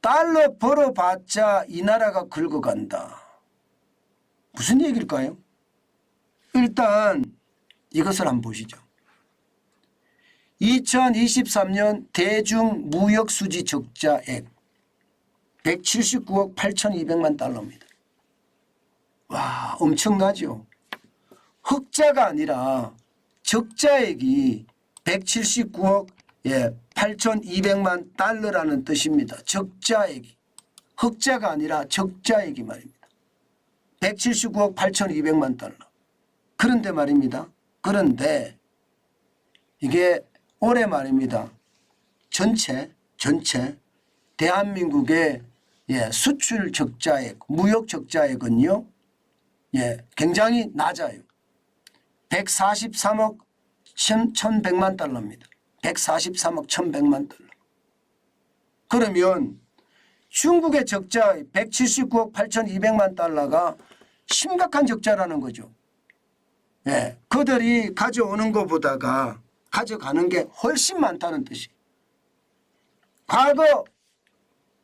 달러 벌어봤자 이 나라가 긁어간다. 무슨 얘기일까요? 일단 이것을 한번 보시죠. 2023년 대중무역수지 적자액 179억 8,200만 달러입니다. 와, 엄청나죠. 흑자가 아니라 적자액이 179억 8,200만 달러라는 뜻입니다. 적자액이. 흑자가 아니라 적자액이 말입니다. 179억 8,200만 달러. 그런데 말입니다. 그런데 이게 올해 말입니다. 전체 대한민국의 수출 적자액, 무역 적자액은요. 굉장히 낮아요. 143억 1,100만 달러입니다. 143억 1,100만 달러. 그러면 중국의 적자 179억 8,200만 달러가 심각한 적자라는 거죠. 그들이 가져오는 것보다가 가져가는 게 훨씬 많다는 뜻이에요. 과거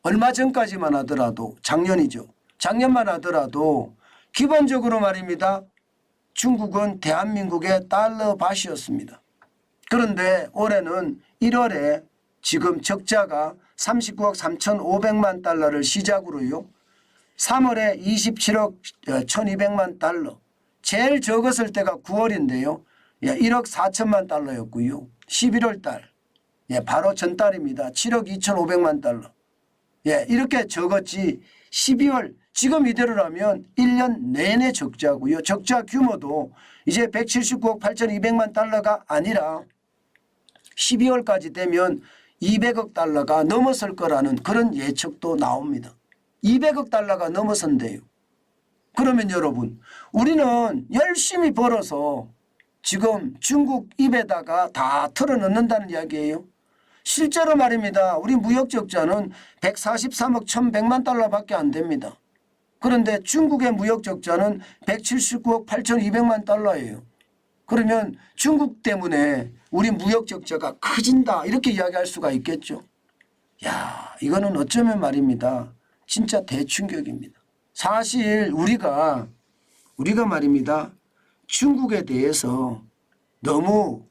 얼마 전까지만 하더라도 작년이죠. 작년만 하더라도 기본적으로 말입니다. 중국은 대한민국의 달러밭이었습니다. 그런데 올해는 1월에 지금 적자가 39억 3,500만 달러를 시작으로요. 3월에 27억 1,200만 달러. 제일 적었을 때가 9월인데요. 1억 4천만 달러였고요. 11월 달. 바로 전달입니다. 7억 2,500만 달러. 이렇게 적었지 12월 지금 이대로라면 1년 내내 적자고요. 적자 규모도 이제 179억 8,200만 달러가 아니라 12월까지 되면 200억 달러가 넘어설 거라는 그런 예측도 나옵니다. 200억 달러가 넘어선대요. 그러면 여러분 우리는 열심히 벌어서 지금 중국 입에다가 다 털어넣는다는 이야기예요. 실제로 말입니다. 우리 무역 적자는 143억 1,100만 달러밖에 안 됩니다. 그런데 중국의 무역 적자는 179억 8,200만 달러예요. 그러면 중국 때문에 우리 무역 적자가 커진다 이렇게 이야기할 수가 있겠죠. 야, 이거는 어쩌면 말입니다. 진짜 대충격입니다. 사실 우리가 말입니다. 중국에 대해서 너무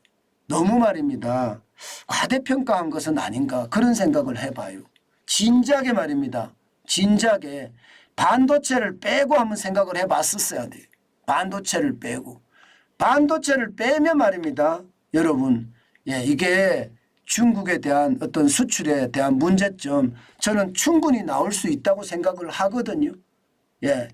말입니다. 과대평가한 것은 아닌가 그런 생각을 해봐요. 진작에 말입니다. 진작에 반도체를 빼고 한번 생각을 해봤었어야 돼요. 반도체를 빼고. 반도체를 빼면 말입니다. 여러분 이게 중국에 대한 어떤 수출에 대한 문제점 저는 충분히 나올 수 있다고 생각을 하거든요.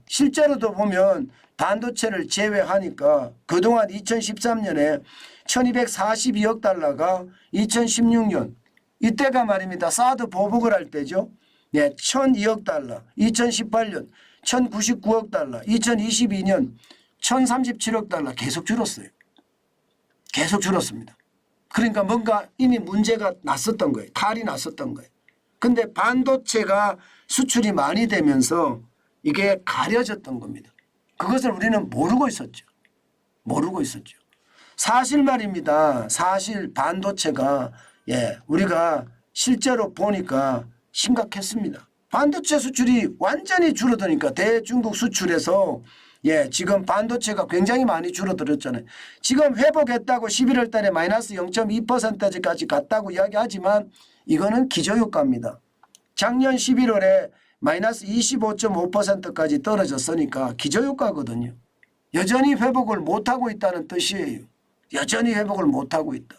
실제로도 보면 반도체를 제외하니까 그동안 2013년에 1,242억 달러가 2016년 이때가 말입니다. 사드 보복을 할 때죠. 1,002억 달러, 2018년 1,099억 달러, 2022년 1,037억 달러 계속 줄었어요. 계속 줄었습니다. 그러니까 뭔가 이미 문제가 났었던 거예요. 탈이 났었던 거예요. 근데 반도체가 수출이 많이 되면서 이게 가려졌던 겁니다. 그것을 우리는 모르고 있었죠. 모르고 있었죠. 사실 말입니다. 사실 반도체가 우리가 실제로 보니까 심각했습니다. 반도체 수출이 완전히 줄어드니까 대중국 수출에서 지금 반도체가 굉장히 많이 줄어들었잖아요. 지금 회복했다고 11월 달에 마이너스 0.2%까지 갔다고 이야기하지만 이거는 기저효과입니다. 작년 11월에 마이너스 25.5%까지 떨어졌으니까 기저효과거든요. 여전히 회복을 못하고 있다는 뜻이에요. 여전히 회복을 못하고 있다.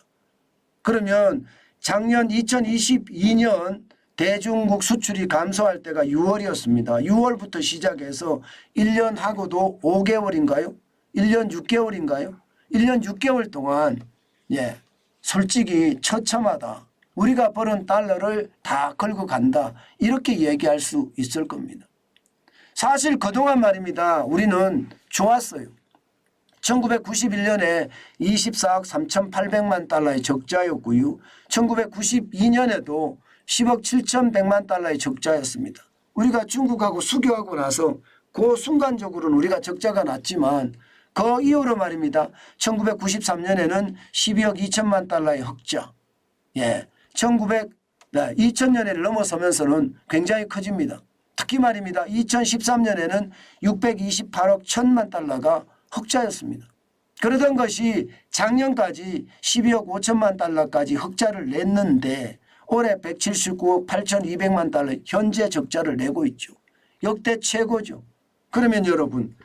그러면 작년 2022년 대중국 수출이 감소할 때가 6월이었습니다. 6월부터 시작해서 1년 하고도 5개월인가요? 1년 6개월인가요? 1년 6개월 동안 솔직히 처참하다. 우리가 버는 달러를 다 걸고 간다. 이렇게 얘기할 수 있을 겁니다. 사실 그동안 말입니다. 우리는 좋았어요. 1991년에 24억 3,800만 달러의 적자였고요. 1992년에도 10억 7,100만 달러의 적자였습니다. 우리가 중국하고 수교하고 나서 그 순간적으로는 우리가 적자가 났지만 그 이후로 말입니다. 1993년에는 12억 2천만 달러의 흑자. 네, 2000년에를 넘어서면서는 굉장히 커집니다. 특히 말입니다. 2013년에는 628억 1000만 달러가 흑자였습니다. 그러던 것이 작년까지 12억 5천만 달러까지 흑자를 냈는데 올해 179억 8,200만 달러 현재 적자를 내고 있죠. 역대 최고죠. 그러면 여러분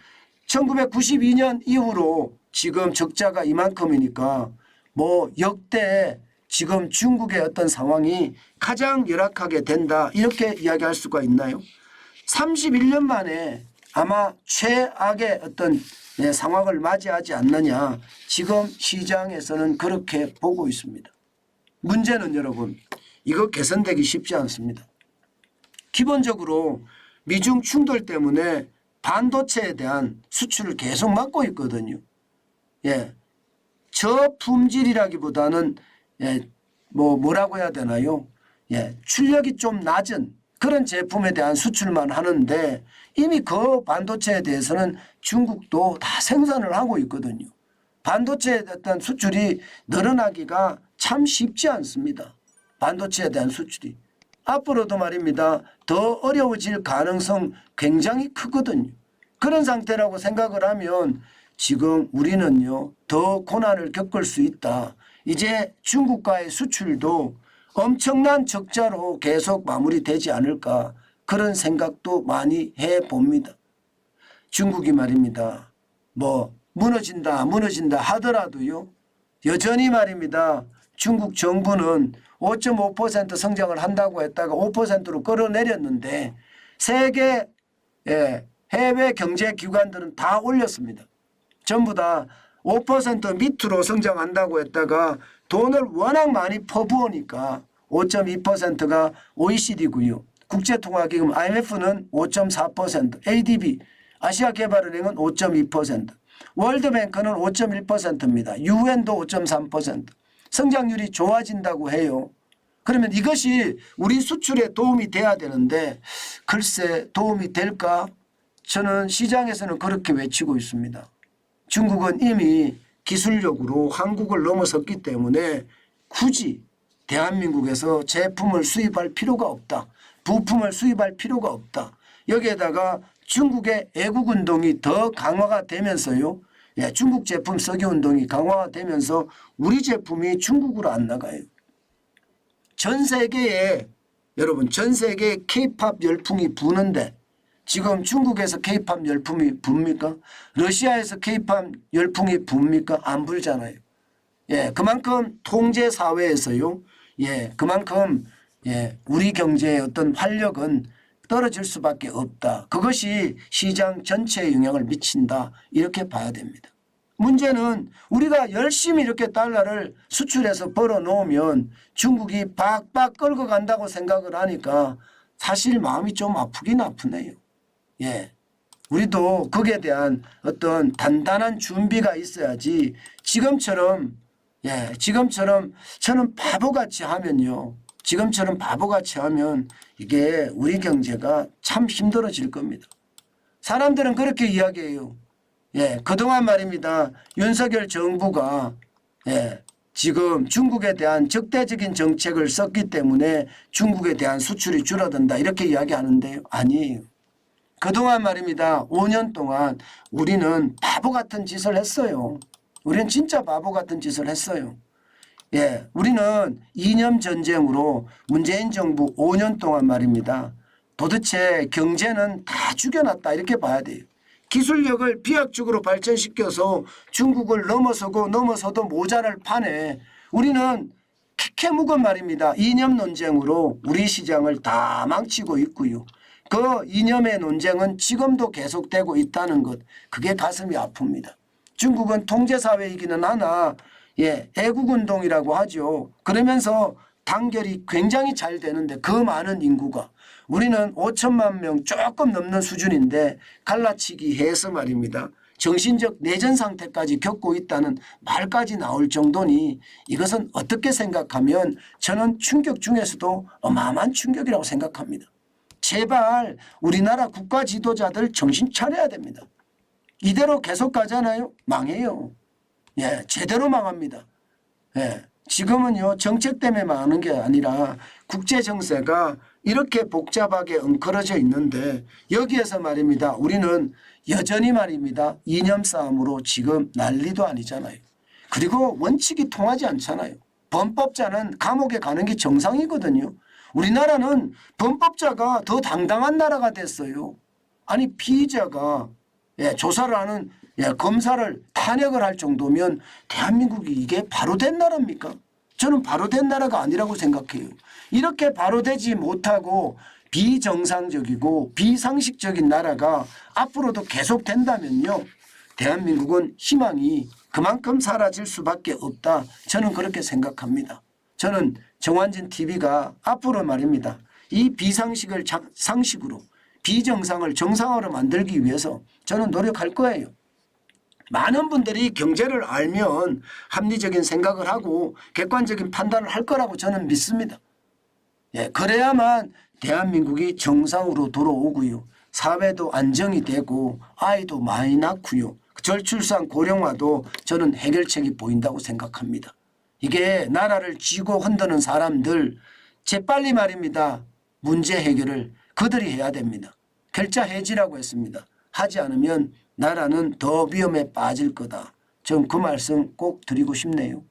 1992년 이후로 지금 적자가 이만큼이니까 뭐 역대 지금 중국의 어떤 상황이 가장 열악하게 된다 이렇게 이야기할 수가 있나요? 31년 만에 아마 최악의 어떤 상황을 맞이하지 않느냐 지금 시장에서는 그렇게 보고 있습니다. 문제는 여러분 이거 개선되기 쉽지 않습니다. 기본적으로 미중 충돌 때문에 반도체에 대한 수출을 계속 막고 있거든요. 예, 저품질이라기보다는 뭐라고 해야 되나요? 출력이 좀 낮은 그런 제품에 대한 수출만 하는데 이미 그 반도체에 대해서는 중국도 다 생산을 하고 있거든요. 반도체에 대한 수출이 늘어나기가 참 쉽지 않습니다. 반도체에 대한 수출이. 앞으로도 말입니다. 더 어려워질 가능성 굉장히 크거든요. 그런 상태라고 생각을 하면 지금 우리는요 더 고난을 겪을 수 있다. 이제 중국과의 수출도 엄청난 적자로 계속 마무리되지 않을까 그런 생각도 많이 해봅니다. 중국이 말입니다. 뭐 무너진다 하더라도요. 여전히 말입니다. 중국 정부는 5.5% 성장을 한다고 했다가 5%로 끌어내렸는데 세계 해외 경제기관들은 다 올렸습니다. 전부 다 5% 밑으로 성장한다고 했다가 돈을 워낙 많이 퍼부으니까 5.2%가 OECD고요. 국제통화기금 IMF는 5.4%, ADB 아시아개발은행은 5.2%, 월드뱅크는 5.1%입니다. UN도 5.3%. 성장률이 좋아진다고 해요. 그러면 이것이 우리 수출에 도움이 돼야 되는데 글쎄 도움이 될까? 저는 시장에서는 그렇게 외치고 있습니다. 중국은 이미 기술력으로 한국을 넘어섰기 때문에 굳이 대한민국에서 제품을 수입할 필요가 없다. 부품을 수입할 필요가 없다. 여기에다가 중국의 애국운동이 더 강화가 되면서요. 중국 제품 석유운동이 강화가 되면서 우리 제품이 중국으로 안 나가요. 전 세계에 여러분 전 세계에 K-팝 열풍이 부는데 지금 중국에서 K-팝 열풍이 붑니까? 러시아에서 K-팝 열풍이 붑니까? 안 불잖아요. 그만큼 통제 사회에서요. 그만큼 우리 경제의 어떤 활력은 떨어질 수밖에 없다. 그것이 시장 전체에 영향을 미친다. 이렇게 봐야 됩니다. 문제는 우리가 열심히 이렇게 달러를 수출해서 벌어놓으면 중국이 박박 끌고 간다고 생각을 하니까 사실 마음이 좀 아프긴 아프네요. 우리도 거기에 대한 어떤 단단한 준비가 있어야지 지금처럼 저는 바보같이 하면요. 지금처럼 바보같이 하면 이게 우리 경제가 참 힘들어질 겁니다. 사람들은 그렇게 이야기해요. 그동안 말입니다. 윤석열 정부가 지금 중국에 대한 적대적인 정책을 썼기 때문에 중국에 대한 수출이 줄어든다 이렇게 이야기하는데요. 아니에요. 그동안 말입니다. 5년 동안 우리는 바보 같은 짓을 했어요. 우리는 진짜 바보 같은 짓을 했어요. 우리는 이념 전쟁으로 문재인 정부 5년 동안 말입니다. 도대체 경제는 다 죽여놨다 이렇게 봐야 돼요. 기술력을 비약적으로 발전시켜서 중국을 넘어서도 모자랄 판에 우리는 캐캐묵은 말입니다. 이념 논쟁으로 우리 시장을 다 망치고 있고요. 그 이념의 논쟁은 지금도 계속되고 있다는 것 그게 가슴이 아픕니다. 중국은 통제사회이기는 하나 애국운동이라고 하죠. 그러면서 단결이 굉장히 잘 되는데 그 많은 인구가 우리는 5천만 명 조금 넘는 수준인데 갈라치기 해서 말입니다. 정신적 내전 상태까지 겪고 있다는 말까지 나올 정도니 이것은 어떻게 생각하면 저는 충격 중에서도 어마어마한 충격이라고 생각합니다. 제발 우리나라 국가 지도자들 정신 차려야 됩니다. 이대로 계속 가잖아요. 망해요. 제대로 망합니다. 지금은요 정책 때문에 망하는 게 아니라 국제 정세가 이렇게 복잡하게 엉클어져 있는데 여기에서 말입니다. 우리는 여전히 말입니다. 이념 싸움으로 지금 난리도 아니잖아요. 그리고 원칙이 통하지 않잖아요. 범법자는 감옥에 가는 게 정상이거든요. 우리나라는 범법자가 더 당당한 나라가 됐어요. 아니 피의자가 조사를 하는 검사를 탄핵을 할 정도면 대한민국이 이게 바로 된 나라입니까? 저는 바로 된 나라가 아니라고 생각해요. 이렇게 바로 되지 못하고 비정상적이고 비상식적인 나라가 앞으로도 계속 된다면요. 대한민국은 희망이 그만큼 사라질 수밖에 없다. 저는 그렇게 생각합니다. 저는 정환진 TV가 앞으로 말입니다. 이 비상식을 상식으로 비정상을 정상으로 만들기 위해서 저는 노력할 거예요. 많은 분들이 경제를 알면 합리적인 생각을 하고 객관적인 판단을 할 거라고 저는 믿습니다. 그래야만 대한민국이 정상으로 돌아오고요. 사회도 안정이 되고 아이도 많이 낳고요. 저출산 고령화도 저는 해결책이 보인다고 생각합니다. 이게 나라를 쥐고 흔드는 사람들 재빨리 말입니다. 문제 해결을 그들이 해야 됩니다. 결자 해지라고 했습니다. 하지 않으면 나라는 더 위험에 빠질 거다. 전 그 말씀 꼭 드리고 싶네요.